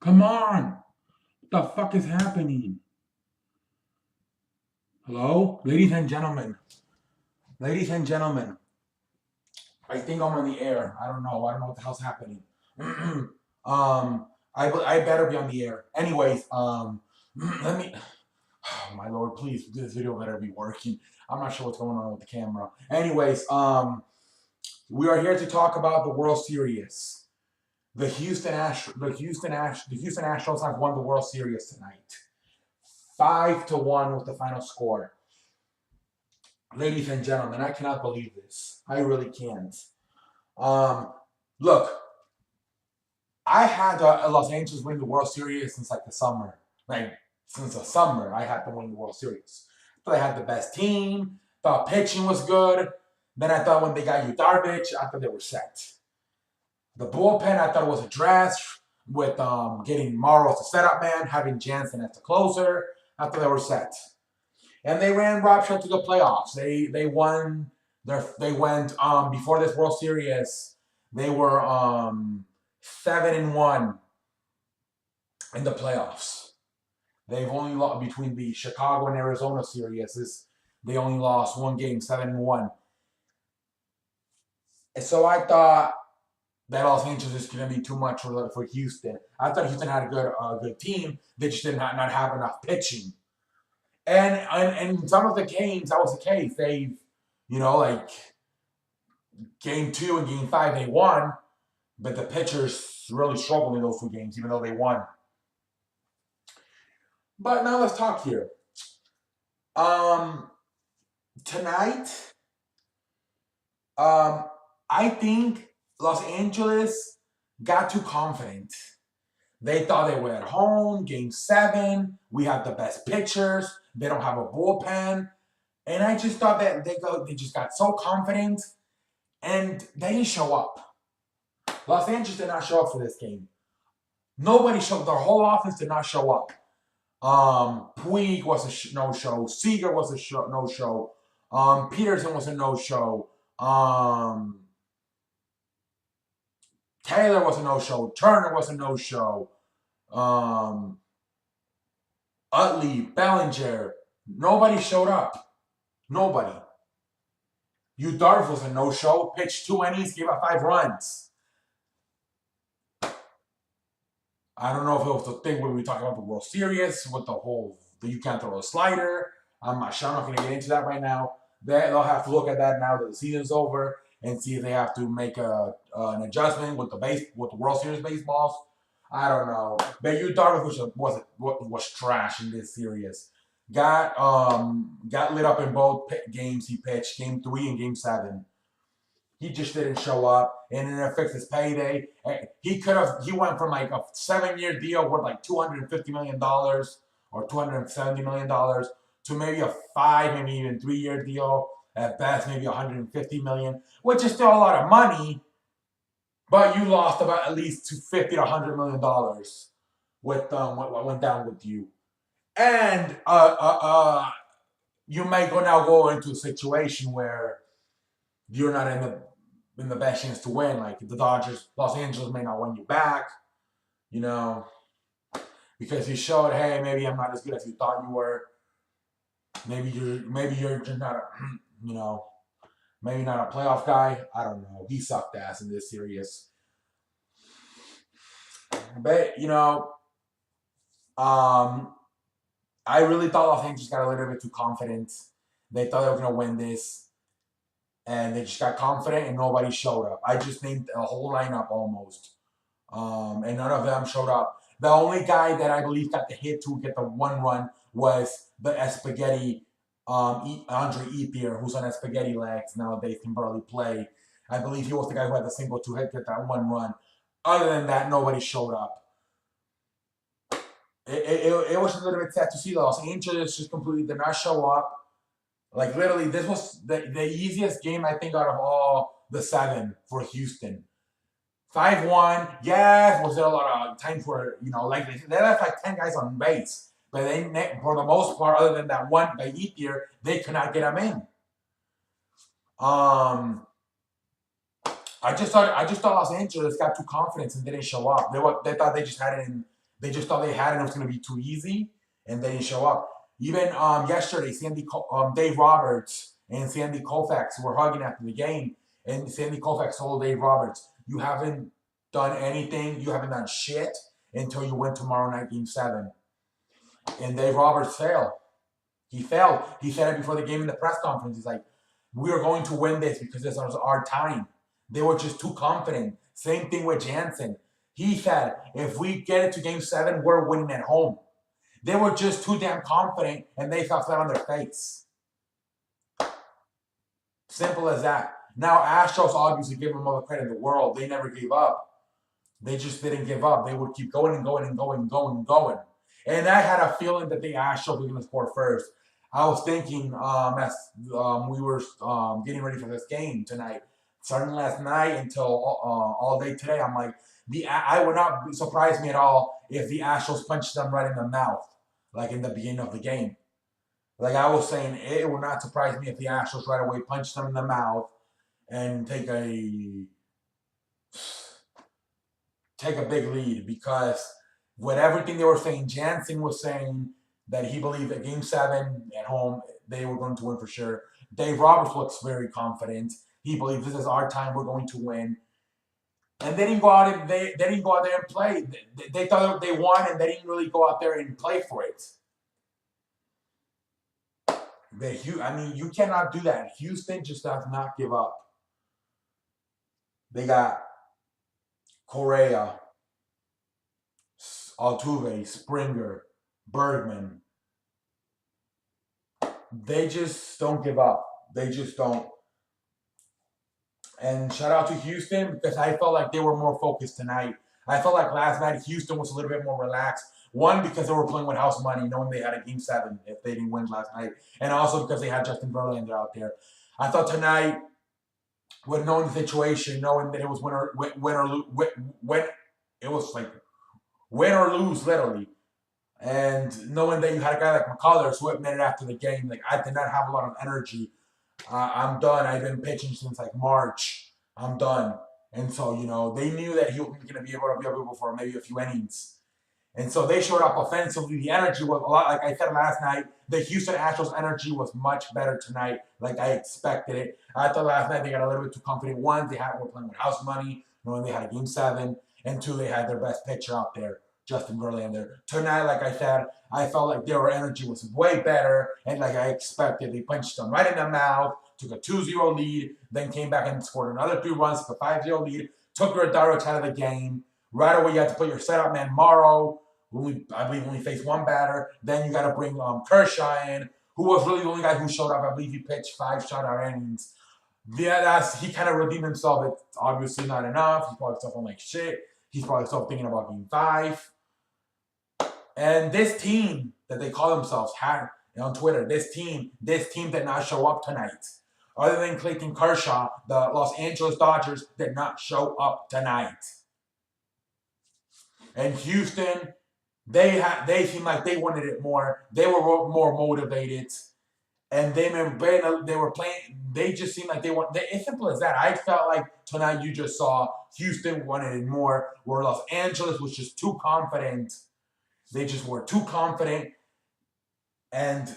Come on. What the fuck is happening? Hello? Ladies and gentlemen. Ladies and gentlemen. I think I'm on the air. I don't know. I don't know what the hell's happening. I better be on the air. Anyways, let me. Oh, my lord, please, this video better be working. I'm not sure what's going on with the camera. Anyways, we are here to talk about the World Series. The Houston Astros have won the World Series tonight. 5-1 was the final score. Ladies and gentlemen, I cannot believe this. I really can't. Look, I had Los Angeles win the World Series since like the summer. Since the summer, I had to win the World Series. I thought I had the best team. Thought pitching was good. Then I thought when they got Darvish, I thought they were set. The bullpen, I thought it was a dress with getting Morrow as the setup man, having Jansen as the closer. I thought they were set. And they ran Robson to the playoffs. They won they went before this World Series, they were 7-1 in the playoffs. They've only lost between the Chicago and Arizona series. They only lost one game, 7-1. And so I thought that Los Angeles is going to be too much for Houston. I thought Houston had a good team. They just did not have enough pitching. And in some of the games, that was the case. They've, like game 2 and game 5, they won, but the pitchers really struggled in those 2 games, even though they won. But now let's talk here. Tonight, I think Los Angeles got too confident. They thought they were at home, game 7. We have the best pitchers. They don't have a bullpen. And I just thought that they just got so confident, and they didn't show up. Los Angeles did not show up for this game. Nobody showed. Their whole offense did not show up. Puig was a no-show. Seager was a no-show. Peterson was a no-show. Taylor was a no-show. Turner was a no-show. Utley, Bellinger. Nobody showed up. Nobody. Darvish was a no-show. Pitched 2 innings, gave up 5 runs. I don't know if it was the thing when we talk about the World Series with the whole you can't throw a slider. I'm not sure. I'm not going to get into that right now. They'll have to look at that now that the season's over and see if they have to make an adjustment with the World Series baseballs. I don't know. But Darvish was trash in this series. Got lit up in both games he pitched, game 3 and game 7. He just didn't show up, and it affects his payday. He went from like a 7-year deal worth like $250 million or $270 million to maybe a 5, maybe even 3-year deal at best, maybe $150 million, which is still a lot of money. But you lost about at least $50 to $100 million with what went down with you. And you may now go into a situation where you're not in the best chance to win. Like the Dodgers, Los Angeles may not win you back, because you showed, hey, maybe I'm not as good as you thought you were. Maybe you're just not maybe not a playoff guy. I don't know. He sucked ass in this series. But I really thought Los Angeles got a little bit too confident. They thought they were going to win this, and they just got confident, and nobody showed up. I just named a whole lineup almost, and none of them showed up. The only guy that I believe got the hit to get the 1 run was the Spaghetti, Andre Ethier, who's on spaghetti legs nowadays, can barely play. I believe he was the guy who had the single to hit, get that 1 run. Other than that, nobody showed up. It was a little bit sad to see. Los Angeles just completely did not show up. Like, literally, this was the easiest game, I think, out of all the 7 for Houston. 5-1. Yes, was there a lot of time for, like, they left like 10 guys on base. But for the most part, other than that one by Ethier, they could not get him in. I just thought Los Angeles got too confident and didn't show up. They thought they just had it They just thought they had it and it was going to be too easy, and they didn't show up. Even yesterday, Dave Roberts and Sandy Koufax were hugging after the game, and Sandy Koufax told Dave Roberts, "You haven't done anything. You haven't done shit until you win tomorrow night, Game 7." And Dave Roberts failed. He failed. He said it before the game in the press conference. He's like, "We are going to win this because this was our time." They were just too confident. Same thing with Jansen. He said, "If we get it to Game 7, we're winning at home." They were just too damn confident, and they fell flat on their face. Simple as that. Now, Astros obviously give them all the credit in the world. They never gave up. They just didn't give up. They would keep going and going and going and going and going. And I had a feeling that the Astros were going to score first. I was thinking as we were getting ready for this game tonight, starting last night until all day today, I'm like, I would not surprise me at all if the Astros punched them right in the mouth, like in the beginning of the game. Like I was saying, it would not surprise me if the Astros right away punched them in the mouth and take a big lead, because with everything they were saying, Jansen was saying that he believed that Game 7 at home, they were going to win for sure. Dave Roberts looks very confident. He believes this is our time, we're going to win. And they didn't go out and they didn't go out there and play. They thought they won, and they didn't really go out there and play for it. I mean, you cannot do that. Houston just does not give up. They got Correa, Altuve, Springer, Bergman. They just don't give up. They just don't. And shout out to Houston, because I felt like they were more focused tonight. I felt like last night Houston was a little bit more relaxed. One, because they were playing with house money, knowing they had a Game 7 if they didn't win last night. And also because they had Justin Verlander out there. I thought tonight, with knowing the situation, knowing that it was win or lose, literally. And knowing that you had a guy like McCullers who admitted after the game, like, I did not have a lot of energy. I'm done. I've been pitching since like March. I'm done. And so, they knew that he was going to be able for maybe a few innings. And so they showed up offensively. The energy was a lot, like I said last night, the Houston Astros energy was much better tonight, like I expected it. I thought last night they got a little bit too confident. One, were playing with house money, knowing they had a Game 7. And two, they had their best pitcher out there, Justin Verlander. Tonight, like I said, I felt like their energy was way better. And like I expected, they punched them right in the mouth, took a 2-0 lead, then came back and scored another 3 runs, took a 5-0 lead, took Darvish out of the game. Right away, you had to put your setup man Morrow. I believe when we faced one batter. Then you got to bring Kershaw in, who was really the only guy who showed up. I believe he pitched 5 shutout innings. Yeah, he kind of redeemed himself. It's obviously not enough. He's probably still feeling like shit. He's probably still thinking about Game 5. And this team that they call themselves had on Twitter, this team did not show up tonight. Other than Clayton Kershaw, the Los Angeles Dodgers did not show up tonight. And Houston, they seemed like they wanted it more. They were more motivated, and they were playing. They just seemed like they want. It's simple as that. I felt like tonight you just saw Houston wanted it more, where Los Angeles was just too confident. They just were too confident, and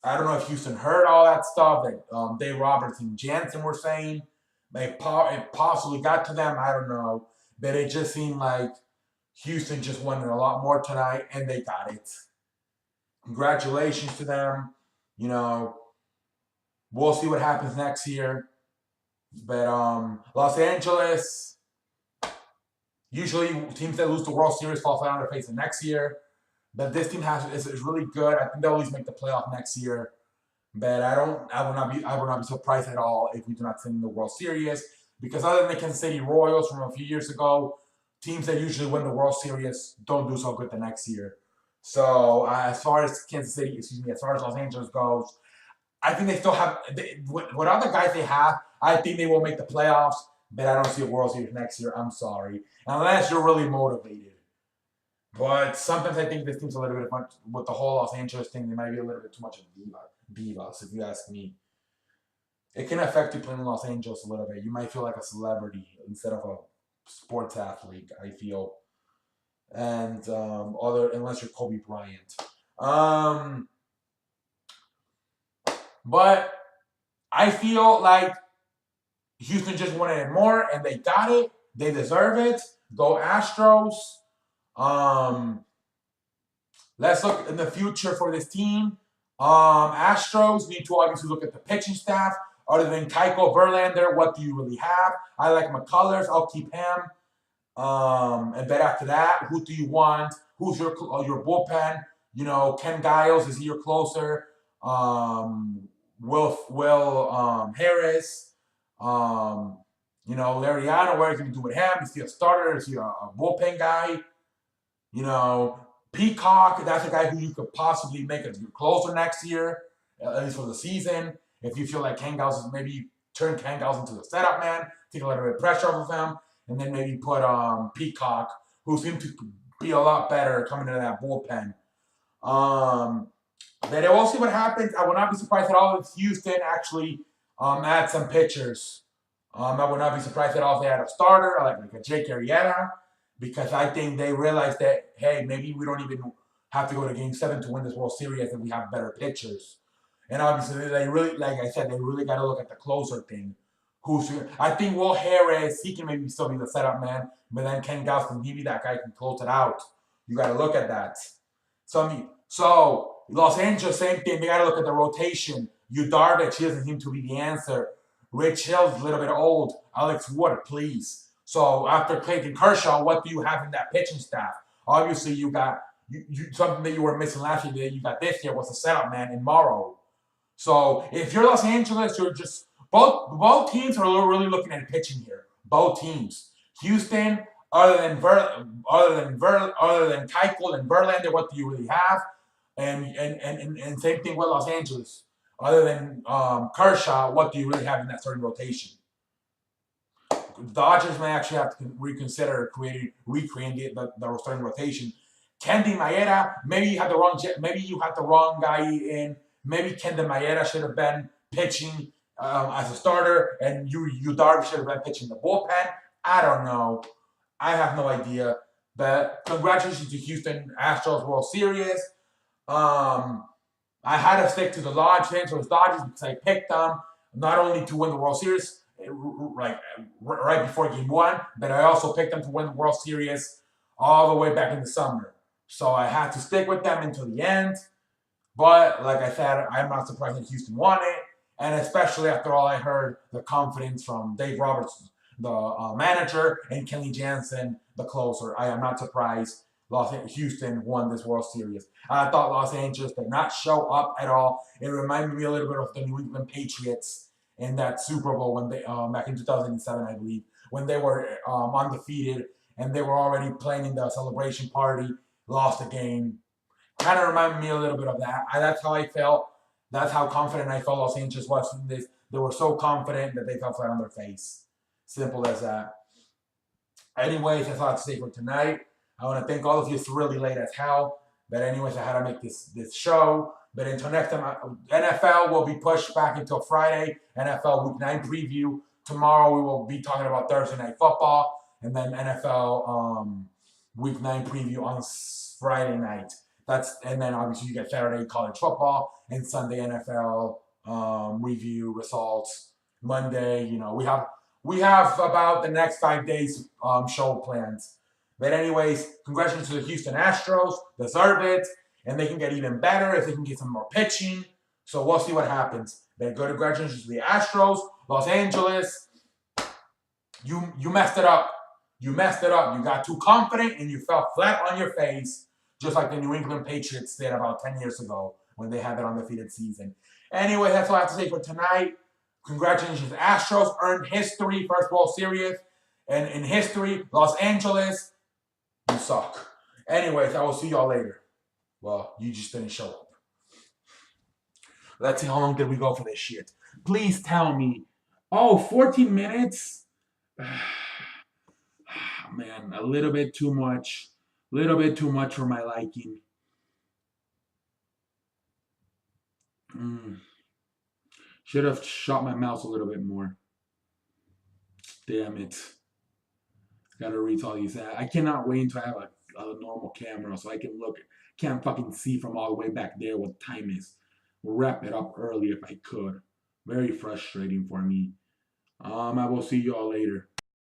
I don't know if Houston heard all that stuff that Dave Roberts and Jansen were saying. It possibly got to them. I don't know, but it just seemed like Houston just wanted a lot more tonight, and they got it. Congratulations to them. We'll see what happens next year. But Los Angeles, usually teams that lose the World Series fall flat on their face the next year. But this team is really good. I think they'll at least make the playoff next year. But I would not be surprised at all if we do not send the World Series, because other than the Kansas City Royals from a few years ago, teams that usually win the World Series don't do so good the next year. So as far as Los Angeles goes, I think they still have what other guys they have. I think they will make the playoffs, but I don't see a World Series next year. I'm sorry, unless you're really motivated. But sometimes I think this team's a little bit much with the whole Los Angeles thing. They might be a little bit too much of divas, if you ask me. It can affect you playing in Los Angeles a little bit. You might feel like a celebrity instead of a sports athlete, I feel. and other unless you're Kobe Bryant. Um, but I feel like Houston just wanted it more, and they got it. They deserve it. Go Astros. Um, let's look in the future for this team. Astros need to obviously look at the pitching staff. Other than Keiko Verlander, what do you really have? I like McCullers. I'll keep him. And then after that, who do you want? Who's your bullpen? You know, Ken Giles, is he your closer? Will Harris. Um, you know, Lariano, what are you going to do with him? Is he a starter? Is he a bullpen guy? You know, Peacock, that's a guy who you could possibly make a closer next year, at least for the season. If you feel like Kangaus is maybe turn Kangaus into the setup man, take a little bit of pressure off of him, and then maybe put Peacock, who seemed to be a lot better coming into that bullpen. Um, then we'll see what happens. I would not be surprised at all if Houston actually add some pitchers. I would not be surprised at all if they had a starter like a Jake Arrieta, because I think they realized that, hey, maybe we don't even have to go to Game 7 to win this World Series if we have better pitchers. And obviously, they really, like I said, they really got to look at the closer thing. I think Will Harris, he can maybe still be the setup man, but then Ken Gauss can be that guy can close it out. You got to look at that. So Los Angeles, same thing. They got to look at the rotation. Yu Darvish, he doesn't seem to be the answer. Rich Hill's a little bit old. Alex Wood, please. So after Clayton Kershaw, what do you have in that pitching staff? Obviously, you got something that you were missing last year that you got this year was the setup man in Morrow. So if you're Los Angeles, you're just both teams are really looking at pitching here. Both teams. Houston, other than Keuchel and Verlander, what do you really have? And same thing with Los Angeles. Other than Kershaw, what do you really have in that starting rotation? The Dodgers may actually have to reconsider recreating the starting rotation. Kendi Maeda, maybe you had the wrong guy in. Maybe Kendi Maeda should have been pitching as a starter, and Yu Darvish should have been pitching the bullpen. I don't know. I have no idea. But congratulations to Houston Astros World Series. I had to stick to the Los Angeles Dodgers because I picked them not only to win the World Series right before Game 1, but I also picked them to win the World Series all the way back in the summer. So I had to stick with them until the end. But like I said, I'm not surprised that Houston won it, and especially after all I heard the confidence from Dave Roberts, the manager, and Kenley Jansen, the closer. I am not surprised Houston won this World Series. I thought Los Angeles did not show up at all. It reminded me a little bit of the New England Patriots in that Super Bowl when they back in 2007, I believe, when they were undefeated and they were already planning the celebration party, lost the game. Kind of reminded me a little bit of that. That's how I felt. That's how confident I felt Los Angeles was in this. They were so confident that they fell flat on their face. Simple as that. Anyways, that's all I have to say for tonight. I want to thank all of you. It's really late as hell. But anyways, I had to make this show. But until next time, NFL will be pushed back until Friday. NFL Week 9 preview. Tomorrow we will be talking about Thursday Night Football. And then NFL Week 9 preview on Friday night. And then obviously you get Saturday college football and Sunday NFL review results. Monday, we have about the next 5 days show plans. But anyways, congratulations to the Houston Astros. Deserve it. And they can get even better if they can get some more pitching. So we'll see what happens. But good congratulations to the Astros. Los Angeles, you messed it up. You messed it up. You got too confident and you fell flat on your face, just like the New England Patriots did about 10 years ago when they had that undefeated season. Anyway, that's all I have to say for tonight. Congratulations, Astros earned history, first World Series. And in history, Los Angeles, you suck. Anyways, I will see y'all later. Well, you just didn't show up. Let's see, how long did we go for this shit? Please tell me. Oh, 14 minutes? Man, a little bit too much. A little bit too much for my liking. Should have shot my mouse a little bit more. Damn it. Gotta read all these. I cannot wait until I have a a normal camera so I can look. Can't fucking see from all the way back there what time is. Wrap it up early if I could. Very frustrating for me. I will see y'all later.